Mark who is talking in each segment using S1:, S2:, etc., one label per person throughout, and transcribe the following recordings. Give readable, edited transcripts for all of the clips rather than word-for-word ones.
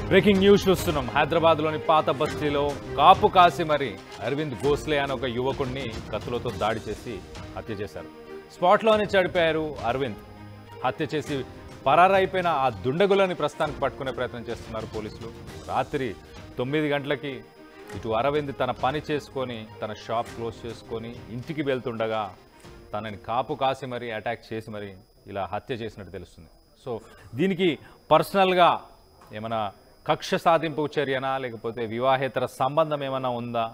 S1: Breaking news చూస్తున్నాం. హైదరాబాద్లోని పాత బస్తీలో కాపు కాసి మరి అరవింద్ గోస్లే అనే ఒక యువకుడిని కత్తులతో దాడి చేసి హత్య చేశారు. స్పాట్లోనే చనిపోయారు అరవింద్. హత్య చేసి పరారైపోయిన ఆ దుండగులని ప్రస్తుతానికి పట్టుకునే ప్రయత్నం చేస్తున్నారు పోలీసులు. రాత్రి 9 గంటలకి ఇటు అరవింద్ తన పని చేసుకొని తన షాప్ క్లోజ్ చేసుకొని ఇంటికి వెళ్తుండగా తనని కాపు కాసి మరి అటాక్ చేసి మరి ఇలా హత్య చేసినట్టు తెలుస్తుంది. సో దీనికి పర్సనల్గా ఏమైనా కక్ష సాధింపు చర్యనా లేకపోతే వివాహేతర సంబంధం ఏమైనా ఉందా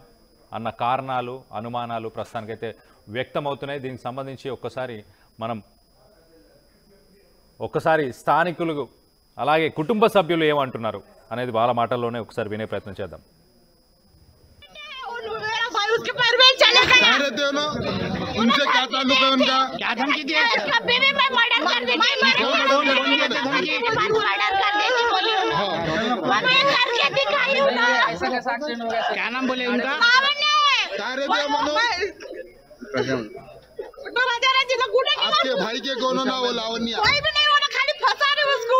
S1: అన్న కారణాలు అనుమానాలు ప్రస్తుతానికైతే వ్యక్తమవుతున్నాయి. దీనికి సంబంధించి ఒక్కసారి స్థానికులు అలాగే కుటుంబ సభ్యులు ఏమంటున్నారు అనేది వాళ్ళ మాటల్లోనే ఒకసారి వినే ప్రయత్నం చేద్దాం.
S2: उनसे क्या ताल्लुक है उनका? क्या धमकी दी? क्या नाम बोले उनका? आपके भाई के कौन ना वो लावण्य उसको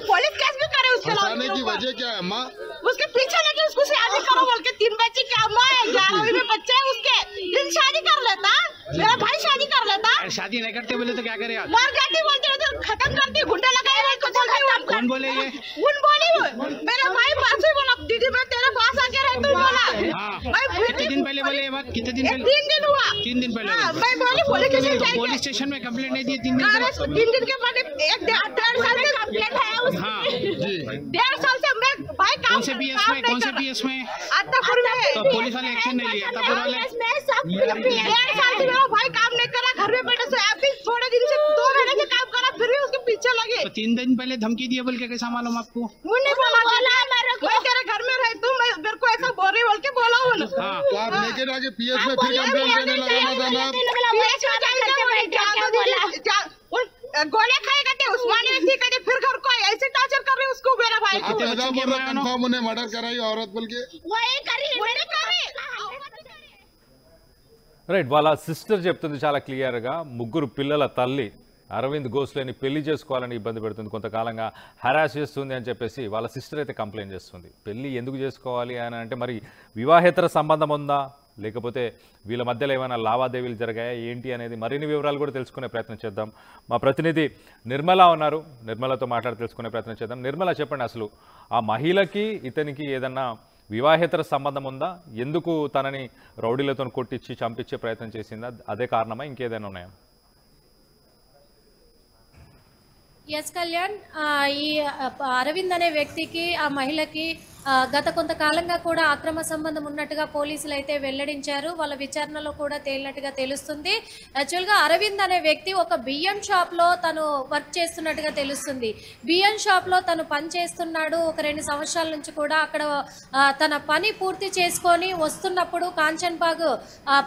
S2: पुलिस केस भी करे उसके फंसाने की वजह क्या है अम्मा? उसके पीछे लगे उसको शादी करो बोल के 3 बच्चे क्या अम्मा है 11वीं में बच्चे है उसके दिन शादी कर लेता मेरा भाई शादी कर लेता शादी नहीं करते बोले तो क्या करे आप मार जाती बोलते तो खत्म करती गुंडा लगाए रहे कुछ कौन बोले ये उन बोली मेरा भाई पास ही बोला दीदी मैं तेरे पास आके रहता हूं बोला भाई कितने दिन पहले बोले ये बात कितने दिन पहले 3 दिन हुआ 3 दिन पहले मैं बोली पुलिस स्टेशन में कंप्लेंट नहीं दी 3 दिन के बाद 1.5 साल से कंप्लेंट है उसकी 1.5 साल से मैं भाई काम कौन से पीएस में अत्तापुर में तो पुलिस वाले एक्शन नहीं लिया अत्तापुर वाले मैं सब 1.5 साल से मेरा भाई काम नहीं करा घर में बैठे से अभी थोड़े दिन से 2 महीने से काम करा फिर भी उसके पीछे लगे तो 3 दिन पहले धमकी दिए बोल के कैसा मालूम आपको मुझे बोला मैं तेरे घर में रहती हूँ मैं मेरे को ऐसा बोल रही बोल के बोला हूँ तो आप लेके जाके पीएस में फिर कंप्लेंट करने लगाना था ना गोले खाएगा थे उस्मानी व्यक्ति कहते फिर घर को ऐसे टॉर्चर कर रहे उसको मेरा भाई कंफर्म उन्हें मर्डर कराई औरत बोल के वही करी
S1: రైట్. వాళ్ళ సిస్టర్ చెప్తుంది చాలా క్లియర్గా, ముగ్గురు పిల్లల తల్లి అరవింద్ గోస్లేని పెళ్లి చేసుకోవాలని ఇబ్బంది పెడుతుంది, కొంతకాలంగా హరాస్ చేస్తుంది అని చెప్పేసి వాళ్ళ సిస్టర్ అయితే కంప్లైంట్ చేస్తుంది. పెళ్లి ఎందుకు చేసుకోవాలి అని అంటే మరి వివాహేతర సంబంధం ఉందా లేకపోతే వీళ్ళ మధ్యలో ఏమైనా లావాదేవీలు జరిగాయా ఏంటి అనేది మరిన్ని వివరాలు కూడా తెలుసుకునే ప్రయత్నం చేద్దాం. మా ప్రతినిధి నిర్మల ఉన్నారు, నిర్మలతో మాట్లాడి తెలుసుకునే ప్రయత్నం చేద్దాం. నిర్మల చెప్పండి, అసలు ఆ మహిళకి ఇతనికి ఏదన్నా వివాహేతర సంబంధం ఉందా? ఎందుకు తనని రౌడీలతో కొట్టించి చంపించే ప్రయత్నం చేసిందా? అదే కారణమా ఇంకేదైనా ఉన్నాయా?
S3: ఎస్ కళ్యాణ్, ఈ అరవింద్ అనే వ్యక్తికి ఆ మహిళకి గత కొంతకాలంగా కూడా అక్రమ సంబంధం ఉన్నట్టుగా పోలీసులు అయితే వెల్లడించారు. వాళ్ళ విచారణలో కూడా తేలినట్టుగా తెలుస్తుంది. యాక్చువల్గా అరవింద్ అనే వ్యక్తి ఒక బియ్యం షాప్లో తను వర్క్ చేస్తున్నట్టుగా తెలుస్తుంది. బియ్యం షాప్లో తను పని చేస్తున్నాడు. ఒక 2 సంవత్సరాల నుంచి కూడా అక్కడ తన పని పూర్తి చేసుకొని వస్తున్నప్పుడు కాంచన్బాగ్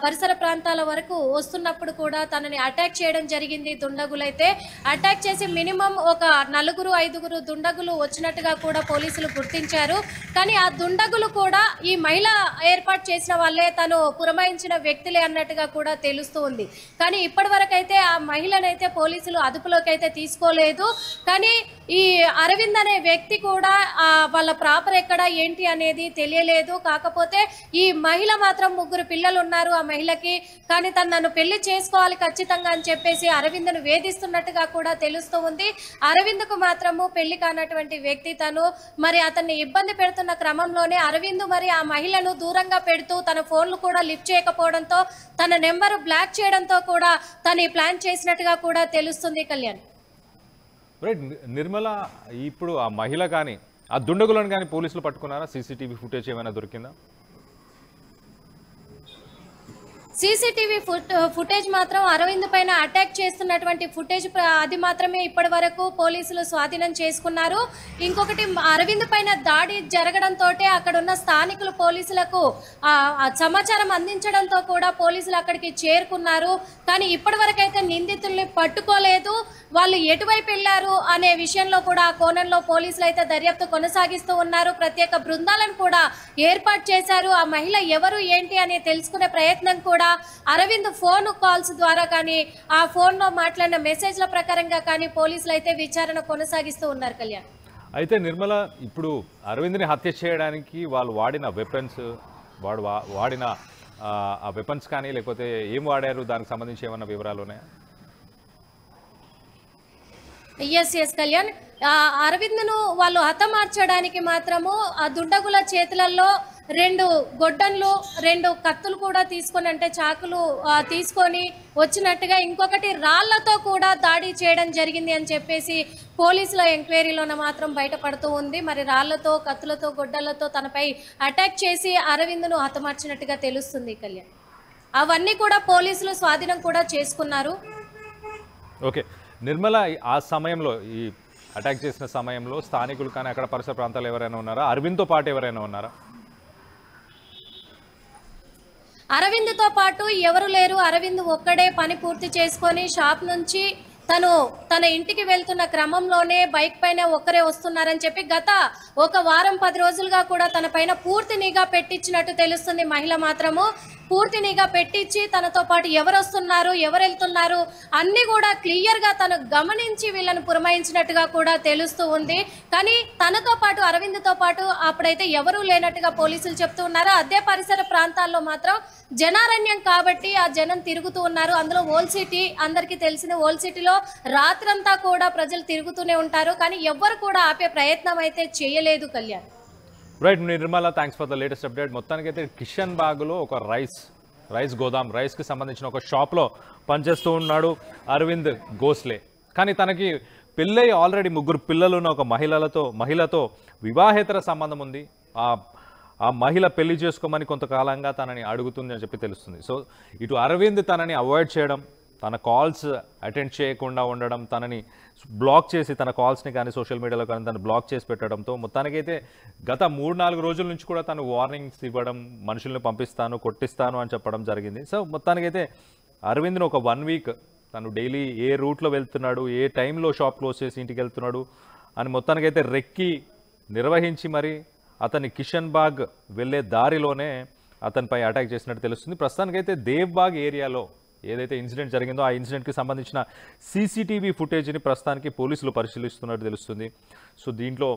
S3: పరిసర ప్రాంతాల వరకు వస్తున్నప్పుడు కూడా తనని అటాక్ చేయడం జరిగింది. దుండగులైతే అటాక్ చేసి మినిమం ఒక 4-5 దుండగులు వచ్చినట్టుగా కూడా పోలీసులు గుర్తించారు. కానీ ఆ దుండగులు కూడా ఈ మహిళ ఏర్పాటు చేసిన వాళ్ళే, తను పురమాయించిన వ్యక్తులే అన్నట్టుగా కూడా తెలుస్తూ ఉంది. కానీ ఇప్పటి వరకైతే ఆ మహిళనైతే పోలీసులు అదుపులోకి అయితే తీసుకోలేదు. కానీ ఈ అరవింద్ అనే వ్యక్తి కూడా వాళ్ళ ప్రాపర్ ఎక్కడ ఏంటి అనేది తెలియలేదు. కాకపోతే ఈ మహిళ మాత్రం 3 పిల్లలు ఉన్నారు ఆ మహిళకి. కానీ తను నన్ను పెళ్లి చేసుకోవాలి ఖచ్చితంగా అని చెప్పేసి అరవింద్ను వేధిస్తున్నట్టుగా కూడా తెలుస్తూ ఉంది. అరవింద్కు మాత్రము పెళ్లి కానటువంటి వ్యక్తి తను. మరి అతన్ని ఇబ్బంది పెడుతున్న క్రమంలోనే అరవింద్ మరి ఆ మహిళను దూరంగా పెడుతూ తన ఫోన్లు కూడా లిఫ్ట్ చేయకపోవడంతో తన నెంబర్ బ్లాక్ చేయడంతో కూడా తను ప్లాన్ చేసినట్టుగా కూడా తెలుస్తుంది. కళ్యాణ్,
S1: రైట్. నిర్మల, ఇప్పుడు ఆ మహిళ కానీ ఆ దుండగులను కానీ పోలీసులు పట్టుకున్నారా? సీసీటీవీ ఫుటేజ్ ఏమైనా దొరికిందా?
S3: సీసీటీవీ ఫుటేజ్ మాత్రం అరవింద్ పైన అటాక్ చేస్తున్నటువంటి ఫుటేజ్ అది మాత్రమే ఇప్పటి వరకు పోలీసులు స్వాధీనం చేసుకున్నారు. ఇంకొకటి, అరవింద్ పైన దాడి జరగడంతో అక్కడ ఉన్న స్థానికులు పోలీసులకు సమాచారం అందించడంతో కూడా పోలీసులు అక్కడికి చేరుకున్నారు. కానీ ఇప్పటి వరకైతే నిందితుల్ని పట్టుకోలేదు. వాళ్ళు ఎటువైపు వెళ్లారు అనే విషయంలో కూడా ఆ కోణంలో పోలీసులు అయితే దర్యాప్తు కొనసాగిస్తూ ఉన్నారు. ప్రత్యేక బృందాలను కూడా ఏర్పాటు చేశారు. ఆ మహిళ ఎవరు ఏంటి అని తెలుసుకునే ప్రయత్నం కూడా అరవింద్ ఫోన్ కాల్స్ ద్వారా కానీ ఆ ఫోన్ లో మాట్లాడిన మెసేజ్ల ప్రకారంగా కానీ పోలీసులు అయితే విచారణ కొనసాగిస్తూ ఉన్నారు. కళ్యాణ్,
S1: అయితే నిర్మల ఇప్పుడు అరవింద్ని హత్య చేయడానికి వాళ్ళు వాడిన వెపన్స్ వాడిన ఆ వెపన్స్ కానీ లేకపోతే ఏం వాడారు దానికి సంబంధించి ఏమన్నా వివరాలు ఉన్నాయా?
S3: ఎస్ కళ్యాణ్, అరవింద్ను వాళ్ళు హతమార్చడానికి మాత్రము ఆ దుండగుల చేతులలో 2 గొడ్డన్లు 2 కత్తులు కూడా తీసుకొని, అంటే చాకులు తీసుకొని వచ్చినట్టుగా, ఇంకొకటి రాళ్లతో కూడా దాడి చేయడం జరిగింది అని చెప్పేసి పోలీసుల ఎంక్వైరీలోన మాత్రం బయటపడుతూ ఉంది. మరి రాళ్లతో, కత్తులతో, గొడ్డలతో తనపై అటాక్ చేసి అరవింద్ను హతమార్చినట్టుగా తెలుస్తుంది కళ్యాణ్. అవన్నీ కూడా పోలీసులు స్వాధీనం కూడా చేసుకున్నారు.
S1: ఓకే నిర్మల, ఆ సమయంలో ఈ అటాక్ చేసిన సమయంలో స్థానికులు కానీ అక్కడ పరిసర ప్రాంతాలు ఎవరైనా ఉన్నారా? అరవింద్తో పాటు ఎవరైనా ఉన్నారా?
S3: అరవింద్తో పాటు ఎవరు లేరు. అరవింద్ ఒక్కడే పని పూర్తి చేసుకొని షాప్ నుంచి తన ఇంటికి వెళ్తున్న క్రమంలోనే బైక్ పైన ఒక్కరే వస్తున్నారని చెప్పి గత 1 వారం 10 రోజులుగా కూడా తన పైన పూర్తి నిఘా పెట్టించినట్టు తెలుస్తుంది. మహిళ మాత్రము పూర్తి నిఘా పెట్టించి తనతో పాటు ఎవరు వస్తున్నారు, ఎవరు వెళ్తున్నారు అన్ని కూడా క్లియర్గా తను గమనించి వీళ్ళని పురమాయించినట్టుగా కూడా తెలుస్తూ ఉంది. కానీ తనతో పాటు, అరవింద్తో పాటు అప్పుడైతే ఎవరూ లేనట్టుగా పోలీసులు చెప్తూ ఉన్నారు. అదే పరిసర ప్రాంతాల్లో మాత్రం జనారణ్యం కాబట్టి ఆ జనం తిరుగుతూ ఉన్నారు. అందులో ఓల్డ్ సిటీ, అందరికీ తెలిసిన ఓల్డ్ సిటీలో రాత్రంతా కూడా ప్రజలు తిరుగుతూనే ఉంటారు. కానీ ఎవ్వరు కూడా ఆపే ప్రయత్నం అయితే చేయలేదు Kalyan.
S1: Right Nirmala, thanks for the latest update. మొత్తానికైతే కిషన్ బాగ్లో ఒక రైస్ గోదాం, రైస్కి సంబంధించిన ఒక షాప్లో పనిచేస్తూ ఉన్నాడు అరవింద్ గోస్లే. కానీ తనకి పెళ్ళై ఆల్రెడీ 3 పిల్లలు ఉన్న ఒక మహిళతో వివాహేతర సంబంధం ఉంది. ఆ మహిళ పెళ్లి చేసుకోమని కొంతకాలంగా తనని అడుగుతుంది అని చెప్పి తెలుస్తుంది. సో ఇటు అరవింద్ తనని అవాయిడ్ చేయడం, తన కాల్స్ అటెండ్ చేయకుండా ఉండడం, తనని బ్లాక్ చేసి తన కాల్స్ని కానీ సోషల్ మీడియాలో కానీ తను బ్లాక్ చేసి పెట్టడంతో మొత్తానికైతే గత 3-4 రోజుల నుంచి కూడా తను వార్నింగ్స్ ఇవ్వడం, మనుషుల్ని పంపిస్తాను, కొట్టిస్తాను అని చెప్పడం జరిగింది. సో మొత్తానికైతే అరవింద్ను ఒక 1 వీక్ తను డైలీ ఏ రూట్లో వెళ్తున్నాడు, ఏ టైంలో షాప్ క్లోజ్ చేసి ఇంటికి వెళ్తున్నాడు అని మొత్తానికైతే రెక్కి నిర్వహించి మరి అతన్ని కిషన్ బాగ్ వెళ్ళే దారిలోనే అతనిపై అటాక్ చేసినట్టు తెలుస్తుంది. ప్రస్తుతానికైతే దేవ్బాగ్ ఏరియాలో ఏదైతే ఇన్సిడెంట్ జరిగిందో ఆ ఇన్సిడెంట్కి సంబంధించిన సీసీటీవీ ఫుటేజ్ని ప్రస్తుతానికి పోలీసులు పరిశీలిస్తున్నట్టు తెలుస్తుంది. సో దీంట్లో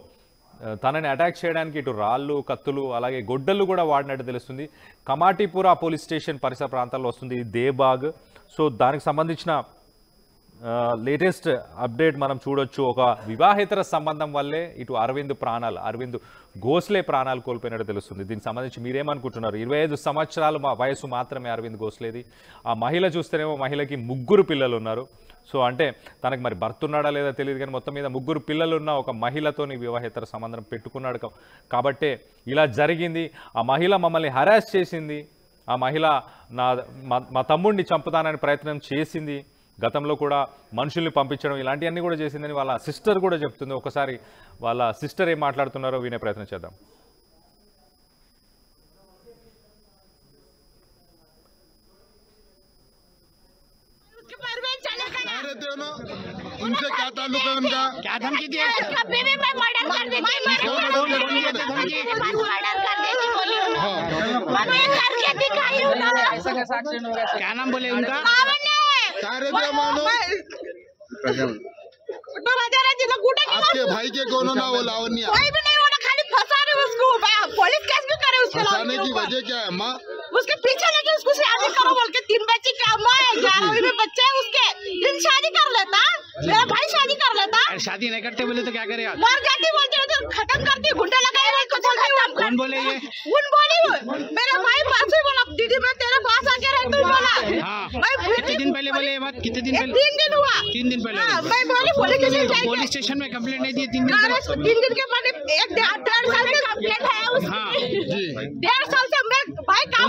S1: తనని అటాక్ చేయడానికి ఇటు రాళ్ళు, కత్తులు, అలాగే గొడ్డళ్ళు కూడా వాడినట్టు తెలుస్తుంది. కమాటీపురా పోలీస్ స్టేషన్ పరిసర ప్రాంతాల్లో వస్తుంది దేవ్బాగ్. సో దానికి సంబంధించిన లేటెస్ట్ అప్డేట్ మనం చూడొచ్చు. ఒక వివాహేతర సంబంధం వల్లే ఇటు అరవింద్ గోస్లే ప్రాణాలు కోల్పోయినట్టు తెలుస్తుంది. దీనికి సంబంధించి మీరేమనుకుంటున్నారు? 25 సంవత్సరాలు వయసు మాత్రమే అరవింద్ గోస్లేది. ఆ మహిళ చూస్తేనేమో మహిళకి 3 పిల్లలు ఉన్నారు. సో అంటే తనకు మరి భర్త ఉన్నాడా లేదా తెలియదు, కానీ మొత్తం మీద 3 పిల్లలున్న ఒక మహిళతోని వివాహేతర సంబంధం పెట్టుకున్నాడు కాబట్టే ఇలా జరిగింది. ఆ మహిళ మమ్మల్ని హరాస్ చేసింది, ఆ మహిళ మా తమ్ముడిని చంపుతానని ప్రయత్నం చేసింది, గతంలో కూడా మనుషుల్ని పంపించడం ఇలాంటివన్నీ కూడా చేసిందని వాళ్ళ సిస్టర్ కూడా చెప్తుంది. ఒకసారి వాళ్ళ సిస్టర్ ఏం మాట్లాడుతున్నారో వినే ప్రయత్నం చేద్దాం.
S4: उनसे क्या ताल्लुक है उनका?
S2: क्या धमकी दिया? कभी भी मैं मर्डर कर देती, मर्डर कर देती बोली उन्होंने करके दिखाई उन्होंने।
S5: क्या नाम बोले उनका?
S4: आपके भाई के कौन ना वो लावण्य?
S2: कोई भी नहीं, उन्होंने खाली फंसा रहे उसको, पुलिस केस भी करे उसके।
S4: फंसाने की वजह क्या है माँ?
S2: उसके पीछे लगे उसको शादी करो बोल के, 3 बच्चे क्या अम्मा है, 11वीं में बच्चे है उसके, दिन शादी कर लेता, मेरा भाई शादी कर लेता।
S5: शादी नहीं करते बोले तो क्या करे आप?
S2: मर जाती बोलते तो खत्म करती, गुंडे लगाए हुए कुछ
S5: कौन बोले ये?
S2: उन बोली मेरा भाई पास ही बोला, दीदी मैं तेरे पास आके रहती हूँ बोला।
S5: हाँ कितने दिन पहले बोले ये बात? कितने दिन पहले?
S2: 3 दिन हुआ।
S5: 3 दिन पहले
S2: मैं बोली
S5: पुलिस स्टेशन में कंप्लेंट नहीं दी? 3 दिन
S2: 3 दिन के बाद 1.5 साल से कंप्लेंट है उसकी।
S5: हाँ
S2: 1.5 साल से मैं भाई काम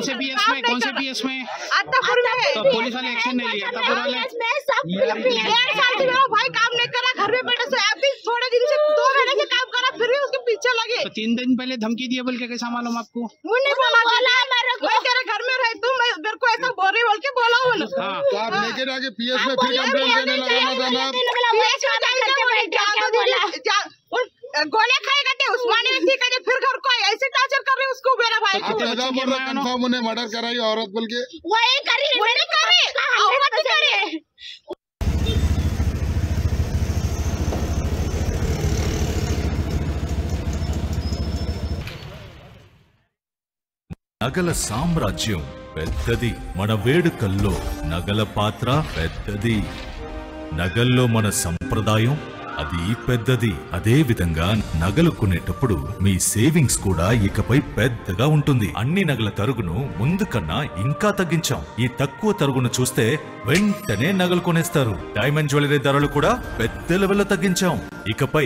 S5: कौन से पीएस में
S2: अत्तापुर में
S5: तो पुलिस वाले एक्शन नहीं लिया? अत्तापुर वाले
S2: 1.5 साल से मेरा भाई काम नहीं करा, घर में बैठे से अभी थोड़े दिन से 2 महीने से काम करा, फिर भी उसके पीछे लगे।
S5: तो 3 दिन पहले धमकी दिए बोल के कैसा मालूम आपको?
S2: मुझे बोला मैं तेरे घर में रहती हूँ, मैं मेरे को ऐसा बोल रही बोल के बोला हूँ।
S4: तो आप लेके जाके पीएस में फिर कंप्लेंट करने लगाना था ना? गोले खाएगा थे उस्मानी व्यक्ति का, फिर घर को ऐसे टॉर्चर कर रहे उसको मेरा भाई। आप ऐसा बोल रहे कंफर्म उन्हें मर्डर कराई औरत बोल के?
S2: वही करी औरत करे।
S6: నగల సామ్రాజ్యం పెద్దది, మన వేడుకల్లో నగల పాత్ర పెద్దది, నగల్లో మన సంప్రదాయం అది పెద్దది. అదే విధంగా నగలు కొనేటప్పుడు మీ సేవింగ్స్ కూడా ఇకపై పెద్దగా ఉంటుంది. అన్ని నగల తరుగును ముందు కన్నా ఇంకా తగ్గించాం. ఈ తక్కువ తరుగును చూస్తే వెంటనే నగలు కొనేస్తారు. డైమండ్ జ్యువెలరీ ధరలు కూడా పెద్ద లెవెల్లో తగ్గించాం. ఇకపై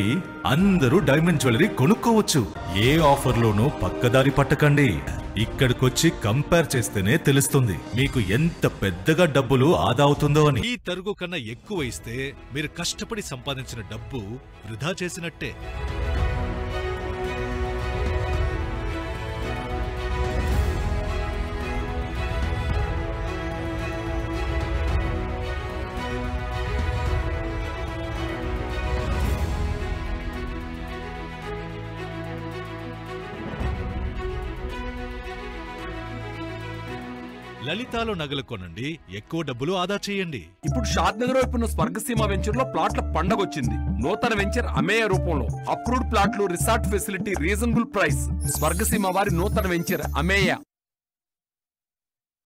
S6: అందరూ డైమండ్ జ్యువెలరీ కొనుక్కోవచ్చు. ఏ ఆఫర్లోనూ పక్కదారి పట్టకండి. ఇక్కడికొచ్చి కంపేర్ చేస్తేనే తెలుస్తుంది మీకు ఎంత పెద్దగా డబ్బులు ఆదా అవుతుందో అని. ఈ తరుగు కన్నా ఎక్కువ ఇస్తే మీరు కష్టపడి సంపాదించిన డబ్బు వృధా చేసినట్టే. లలితాలో నగలు కొనండి, ఎక్కువ డబ్బులు ఆదా చేయండి.
S7: ఇప్పుడు షాద్ నగర్ వైపు ఉన్న స్వర్గసీమ వెంచర్ లో ప్లాట్ల పండగ వచ్చింది. నూతన వెంచర్ అమేయ రూపంలో అప్రూవ్డ్ ప్లాట్లు, resort facility, reasonable price. Swargaseema వారి నూతన వెంచర్ అమేయ.